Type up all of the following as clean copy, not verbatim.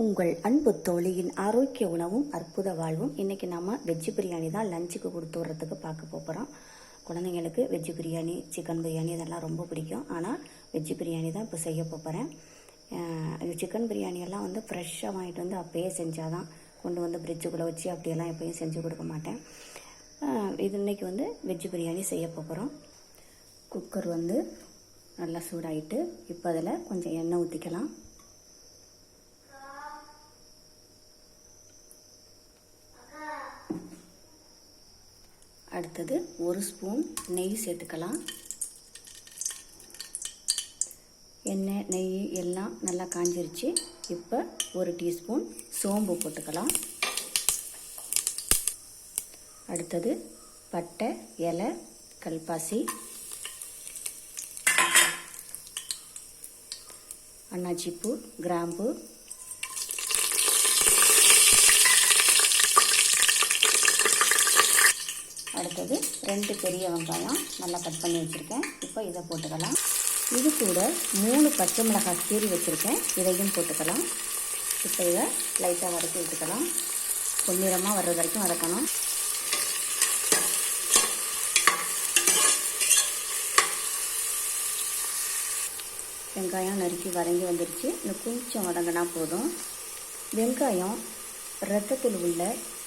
உங்கள் அன்பு தோழியின் ஆரோக்கிய உணவும் அற்புத வாழ்வும். இன்றைக்கி நம்ம வெஜ்ஜு பிரியாணி தான் லஞ்சுக்கு கொடுத்து விட்றதுக்கு பார்க்க போகிறோம். குழந்தைங்களுக்கு வெஜ்ஜு பிரியாணி, சிக்கன் பிரியாணி இதெல்லாம் ரொம்ப பிடிக்கும். ஆனால் வெஜ்ஜு பிரியாணி தான் இப்போ செய்ய போகிறேன். இது சிக்கன் பிரியாணியெல்லாம் வந்து ஃப்ரெஷ்ஷாக வாங்கிட்டு வந்து அப்போயே செஞ்சால் தான், கொண்டு வந்து ஃப்ரிட்ஜுக்குள்ளே வச்சு அப்படியெல்லாம் எப்போயும் செஞ்சு கொடுக்க மாட்டேன். இது இன்றைக்கி வந்து வெஜ்ஜு பிரியாணி செய்ய போகிறோம். குக்கர் வந்து நல்லா சூடாகிட்டு இப்போ அதில் கொஞ்சம் எண்ணெய் ஊற்றிக்கலாம். அடுத்தது 1 ஸ்பூன் நெய் சேர்த்துக்கலாம். எண்ணெய், நெய் எல்லாம் நல்லா காஞ்சிருச்சு. இப்போ 1 டீஸ்பூன் சோம்பு போட்டுக்கலாம். அடுத்தது பட்டை, இலை, கல்பாசி, அன்னாச்சிப்பூ, கிராம்பு, அடுத்தது 2 பெரிய வெங்காயம் நல்லா கட் பண்ணி வச்சுருக்கேன். இப்போ இதை போட்டுக்கலாம். இது கூட 3 பச்சை மிளகாய் கீறி வச்சுருக்கேன், இதையும் போட்டுக்கலாம். இப்போ இதை லைட்டாக வதக்கி விட்டுக்கலாம். பொன்னிறமாக வர்ற வரைக்கும் வதக்கணும். வெங்காயம் நறுக்கி வதங்கி வந்துருச்சு. இன்னும் கொஞ்சம் வதங்கினா போதும். வெங்காயம் ரத்தத்தில் உள்ள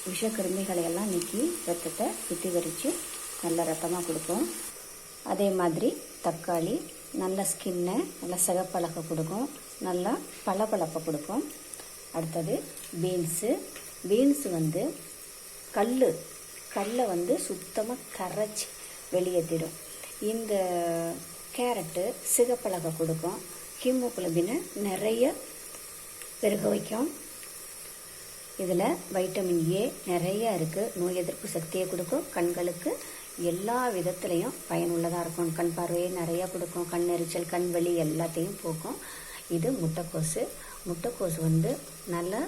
விஷக்கிருமிகளை எல்லாம் நீக்கி ரத்தத்தை சுத்திகரித்து நல்ல ரத்தமாக கொடுக்கும். அதே மாதிரி தக்காளி நல்ல ஸ்கின்னை நல்ல சிகப்பழக கொடுக்கும், நல்லா பளபளப்பை கொடுக்கும். அடுத்தது பீன்ஸு வந்து கல்லை வந்து சுத்தமாக கரைச்சி வெளியேற்றிடும். இந்த கேரட்டு சிகப்பழக கொடுக்கும், ஹீமோகுளோபினை நிறைய பெருக வைக்கும். இதில் வைட்டமின் ஏ நிறைய இருக்குது, நோய் எதிர்ப்பு சக்தியை கொடுக்கும், கண்களுக்கு எல்லா விதத்துலேயும் பயனுள்ளதாக இருக்கும். கண் பார்வையை நிறையா கொடுக்கும், கண் எரிச்சல், கண் வலி எல்லாத்தையும் போக்கும். இது முட்டைக்கோசு வந்து நல்லா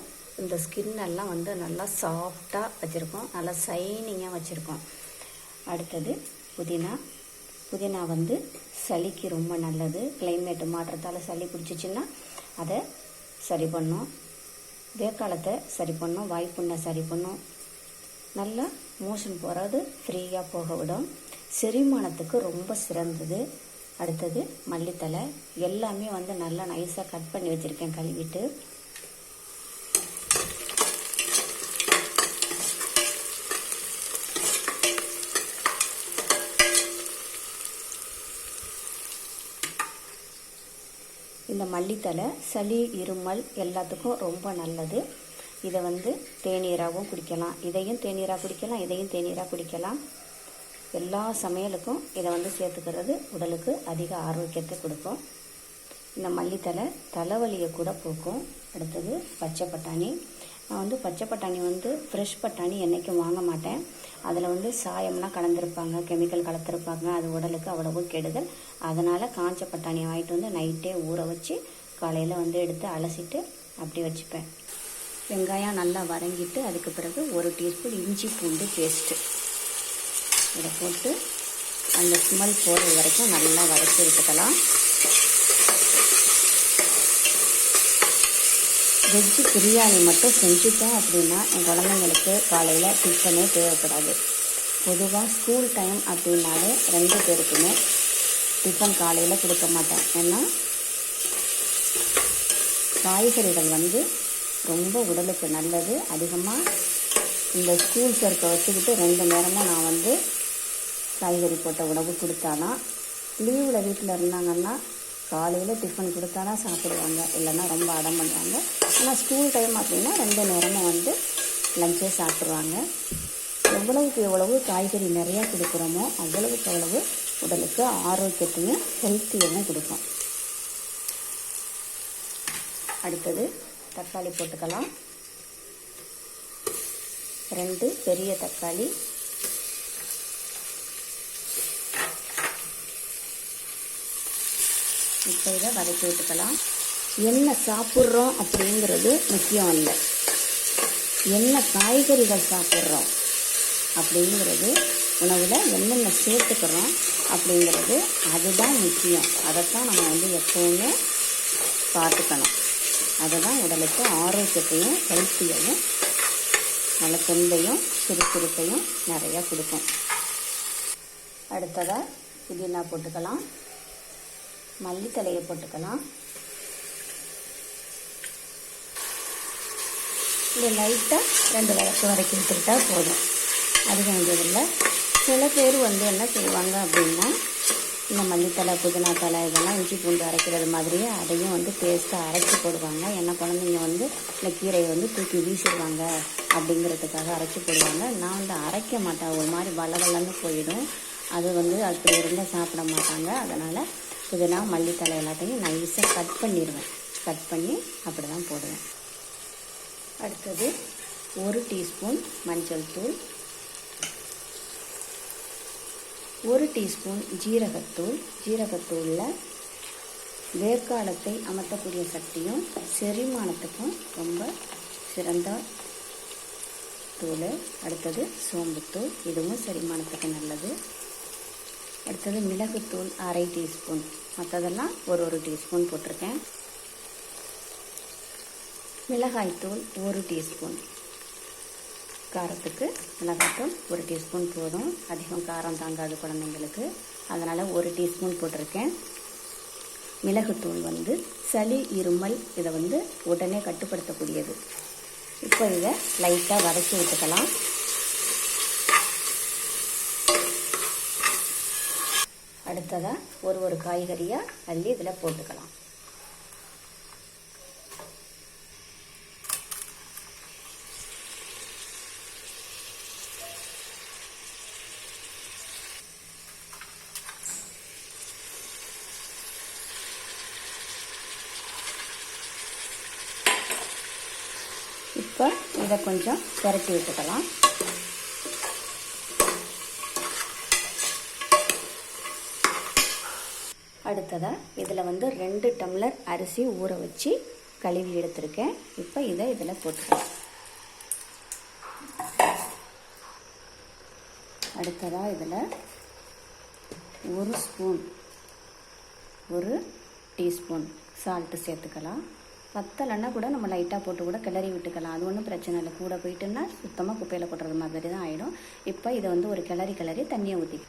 இந்த ஸ்கின்னெல்லாம் வந்து நல்லா சாஃப்டாக வச்சுருக்கோம், நல்லா சைனிங்காக வச்சுருக்கோம். அடுத்தது புதினா வந்து சளிக்கு ரொம்ப நல்லது. கிளைமேட்டு மாற்றத்தால் சளி பிடிச்சிச்சின்னா அதை சரி பண்ணும், வேக்காலத்தை சரி பண்ணும், வாய்ப்புண்ணை சரி பண்ணும், நல்லா மோஷன் போகிறது ஃப்ரீயாக போக விடும், செரிமானத்துக்கு ரொம்ப சிறந்தது. அடுத்தது மல்லித்தலை எல்லாமே வந்து நல்லா நைஸாக கட் பண்ணி வச்சுருக்கேன் கழுவிட்டு. இந்த மல்லித்தலை சளி, இருமல் எல்லாத்துக்கும் ரொம்ப நல்லது. இதை வந்து தேநீராகவும் குடிக்கலாம், இதையும் தேநீராக குடிக்கலாம், இதையும் தேநீராக குடிக்கலாம். எல்லா சமையலுக்கும் இதை வந்து சேர்த்துக்கிறது உடலுக்கு அதிக ஆரோக்கியத்தை கொடுக்கும். இந்த மல்லித்தலை தலைவலியை கூட போக்கும். அடுத்தது பச்சை பட்டாணி. நான் வந்து பச்சை பட்டாணி வந்து ஃப்ரெஷ் பட்டாணி என்றைக்கும் வாங்க மாட்டேன். அதில் வந்து சாயம்லாம் கலந்துருப்பாங்க, கெமிக்கல் கலந்துருப்பாங்க, அது உடலுக்கு அவ்வளவு கெடுதல். அதனால் காஞ்ச பட்டாணியை வாங்கிட்டு வந்து நைட்டே ஊற வச்சு காலையில் வந்து எடுத்து அலசிட்டு அப்படி வச்சுப்பேன். வெங்காயம் நல்லா வதங்கிட்டு அதுக்கு பிறகு 1 டீஸ்பூன் இஞ்சி பூண்டு பேஸ்ட்டு இதை போட்டு அந்த ஸ்மெல் போகிறது வரைக்கும் நல்லா வதக்கி விட்டுக்கலாம். வெஜ்ஜு பிரியாணி மட்டும் செஞ்சுட்டோம் அப்படின்னா என் குழந்தைங்களுக்கு காலையில் டிஃபனே தேவைப்படாது. பொதுவாக ஸ்கூல் டைம் அப்படின்னாலே 2 பேருக்குமே டிஃபன் காலையில் கொடுக்க மாட்டேன். ஏன்னா காய்கறிகள் வந்து ரொம்ப உடலுக்கு நல்லது. அதிகமாக இந்த ஸ்கூல் சேர்க்க வச்சுக்கிட்டு 2 நேரமும் நான் வந்து காய்கறி போட்ட உணவு கொடுத்தாதான், லீவில் வீட்டில் இருந்தாங்கன்னா காலையில் டிஃபன் கொடுத்தாதான் சாப்பிடுவாங்க, இல்லைன்னா ரொம்ப அடம் பண்ணுவாங்க. ஆனால் ஸ்கூல் டைம் அப்படின்னா 2 நேரமும் வந்து லஞ்சே சாப்பிட்ருவாங்க. எவ்வளவுக்கு எவ்வளவு காய்கறி நிறையா கொடுக்குறோமோ அவ்வளவுக்கு அவ்வளவு உடலுக்கு ஆரோக்கியத்தையும் ஹெல்த்தியவும் கொடுக்கும். அடுத்தது தக்காளி போட்டுக்கலாம். 2 பெரிய தக்காளி, இப்போ இதை வதக்கி விட்டுக்கலாம். என்ன சாப்பிட்றோம் அப்படிங்கிறது முக்கியம் இல்லை, என்ன காய்கறிகள் சாப்பிட்றோம் அப்படிங்கிறது, உணவில் என்னென்ன சேர்த்துக்கிறோம் அப்படிங்கிறது அதுதான் முக்கியம். அதைத்தான் நம்ம வந்து எப்போவுமே பார்த்துக்கணும். அதுதான் உடலுக்கு ஆரோக்கியத்தையும் ஹெல்த்தியையும் நல்ல தெம்பையும் சுறுசுறுப்பையும் நிறையா கொடுக்கும். அடுத்ததாக புதினா போட்டுக்கலாம், மல்லித்தலையை போட்டுக்கலாம். இது லைட்டாக 2 விளக்கு வரைக்கும் விட்டுக்கிட்டால் போதும், அதிகம் வேண்டியதில்லை. சில பேர் என்ன செய்வாங்க அப்படின்னா, இந்த மல்லித்தலை புதினா தலை இதெல்லாம் இஞ்சி பூண்டு அரைக்கிறது மாதிரியே அதையும் பேஸ்ட்டாக அரைச்சி போடுவாங்க. ஏன்னா குழந்தைங்க இந்த கீரையை தூக்கி வீசிடுவாங்க அப்படிங்கிறதுக்காக அரைச்சி போடுவாங்க. நான் அரைக்க மாட்டேன், ஒரு மாதிரி வளவலன்னு போயிடும். அது அப்படி இருந்தால் சாப்பிட மாட்டாங்க. அதனால் புதினா மல்லித்தலை எல்லாத்தையும் நைஸாக கட் பண்ணிடுவேன். கட் பண்ணி அப்படி தான் போடுவேன். அடுத்தது 1 டீஸ்பூன் மஞ்சள் தூள், 1 டீஸ்பூன் ஜீரகத்தூள். ஜீரகத்தூளில் வேர்க்காலத்தை அமர்த்தக்கூடிய சக்தியும் செரிமானத்துக்கும் ரொம்ப சிறந்த தூள். அடுத்தது சோம்புத்தூள், இதுவும் செரிமானத்துக்கு நல்லது. அடுத்தது மிளகுத்தூள் 1/2 டீஸ்பூன், மற்றதெல்லாம் 1 டீஸ்பூன் போட்டிருக்கேன். மிளகாய்த்தூள் 1 டீஸ்பூன். காரத்துக்கு மிளகாய்த்தூள் 1 டீஸ்பூன் போதும், அதிகம் காரம் தாங்காது குழந்தைங்களுக்கு. அதனால் 1 டீஸ்பூன் போட்டிருக்கேன். மிளகுத்தூள் சளி இருமல் இதை உடனே கட்டுப்படுத்தக்கூடியது. இப்போ இதை லைட்டாக வதக்கி விட்டுக்கலாம். அடுத்ததாக ஒரு காய்கறியாக அள்ளி இதில் போட்டுக்கலாம். இப்போ இதை கொஞ்சம் புரட்டி விட்டுக்கலாம். அடுத்ததாக இதில் 2 டம்ளர் அரிசி ஊற வச்சு கழுவி எடுத்திருக்கேன். இப்போ இதை இதில் போட்டுக்கலாம். அடுத்ததாக இதில் 1 டீஸ்பூன் சால்ட்டு சேர்த்துக்கலாம். பத்தலைன்னா கூட நம்ம லைட்டாக போட்டு கூட கிளறி விட்டுக்கலாம், அது ஒன்றும் பிரச்சனை இல்லை. கூட போயிட்டுன்னா சுத்தமாக குப்பையில் கொட்டுறது மாதிரி தான் ஆகிடும். இப்போ இதை ஒரு கிளறி தண்ணியை ஊற்றி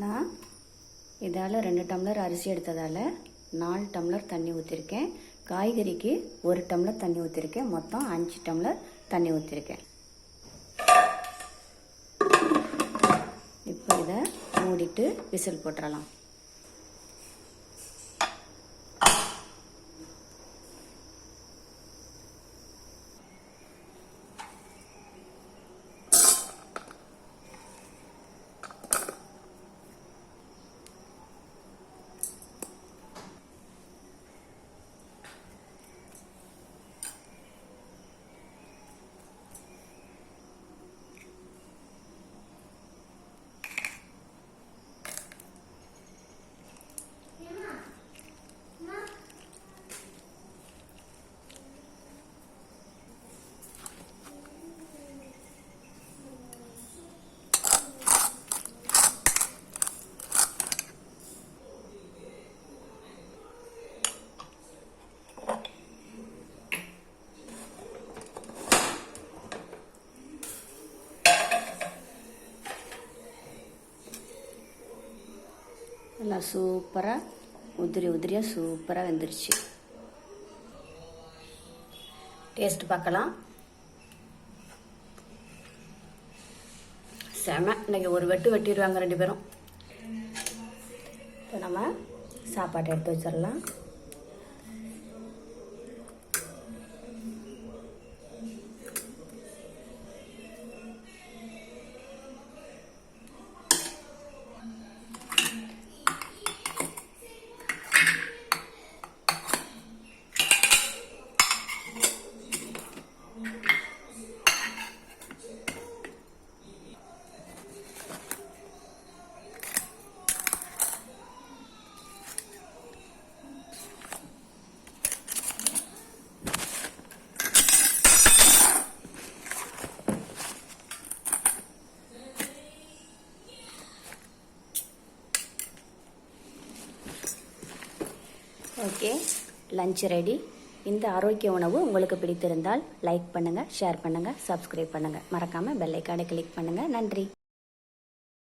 நான் இதால் 2 டம்ளர் அரிசி எடுத்ததால் 4 டம்ளர் தண்ணி ஊற்றிருக்கேன். காய்கறிக்கு 1 டம்ளர் தண்ணி ஊற்றிருக்கேன். மொத்தம் 5 டம்ளர் தண்ணி ஊற்றிருக்கேன். இப்போ இதை மூடிட்டு விசில் போட்டுடலாம். நல்லா சூப்பராக உதிரியாக சூப்பராக வெந்துருச்சு. டேஸ்ட் பார்க்கலாம். செம. இன்னைக்கு ஒரு வெட்டிடுவாங்க 2 பேரும். இப்போ நம்ம சாப்பாட்டை எடுத்து வச்சிடலாம். Okay, lunch ready. இந்த ஆரோக்கிய உணவு உங்களுக்கு பிடித்திருந்தால் லைக் பண்ணுங்கள், ஷேர் பண்ணுங்கள், சப்ஸ்கிரைப் பண்ணுங்கள். மறக்காமல் பெல் ஐக்கானை கிளிக் பண்ணுங்கள். நன்றி.